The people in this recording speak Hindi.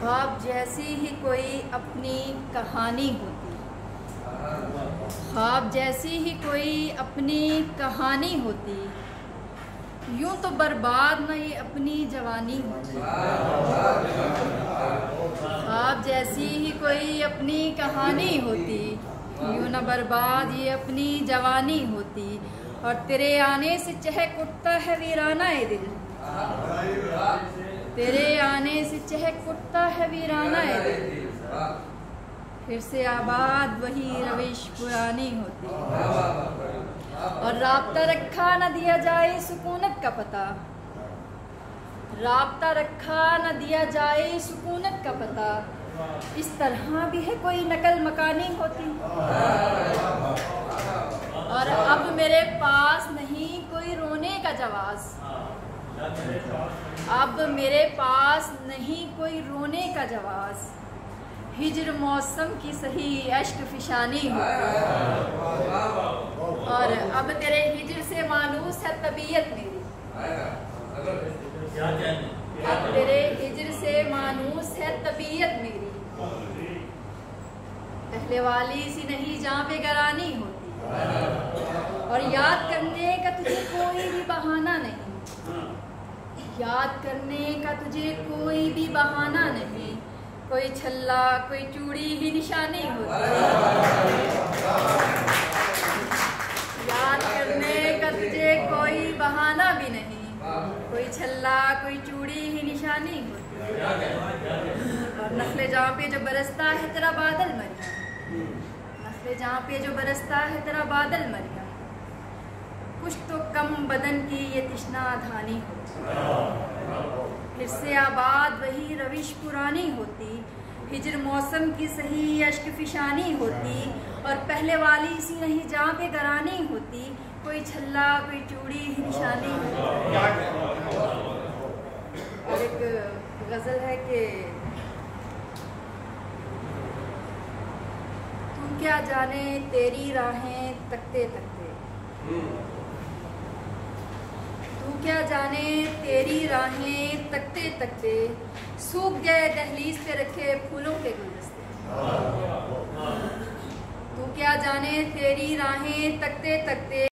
ख्वाब जैसी ही कोई अपनी कहानी होती, ख्वाब जैसी ही कोई अपनी कहानी होती, यूं तो बर्बाद न ये अपनी जवानी होती। ख्वाब जैसी ही कोई अपनी कहानी होती, यूं न बर्बाद ये अपनी जवानी होती। और तेरे आने से चहक उठता है वीराना ए दिल, तेरे आने से चहक उठता है वीराना ए दिल। फिर से आबाद वही रविश पुरानी होती, और राब्ता रखा न दिया जाए सुकूनत का पता, राब्ता रखा न दिया जाए सुकूनत का पता। इस तरह भी है कोई नकल मकानी होती, और अब मेरे पास नहीं कोई रोने का जवाब, अब मेरे पास नहीं कोई रोने का जवाब। हिजर मौसम की सही अश्क फिशानी होती, और अब तेरे हिजर से मानूस है तबीयत मेरी, अब तेरे हिजर से मानूस है तबीयत मेरी। पहले वाली सी नहीं जहाँ पे गरानी होती, और याद करने का तुझे कोई भी बहाना नहीं, याद करने का तुझे कोई भी बहाना नहीं। कोई छल्ला कोई चूड़ी ही निशानी होती, याद करने का तुझे कोई बहाना भी नहीं, कोई छल्ला कोई चूड़ी ही निशानी होती। और नखले जहाँ पे जो बरसता है तेरा बादल मरियम, नखले जहाँ पे जो बरसता है तेरा बादल मरियम। कुछ तो कम बदन की ये तिश्ना धानी होती, फिर से आबाद वही रविश पुरानी होती। हिजर मौसम की सही अश्क फिशानी होती, और पहले वाली सी नहीं जहाँ पे गरानी होती। कोई छल्ला कोई चूड़ी ही निशानी होती। और एक गज़ल है कि तू क्या जाने तेरी राहें तकते तकते, तू क्या जाने तेरी राहें तकते तकते, सूख गए दहलीज पे रखे फूलों के गुलदस्ते। तू क्या जाने तेरी राहें तकते तकते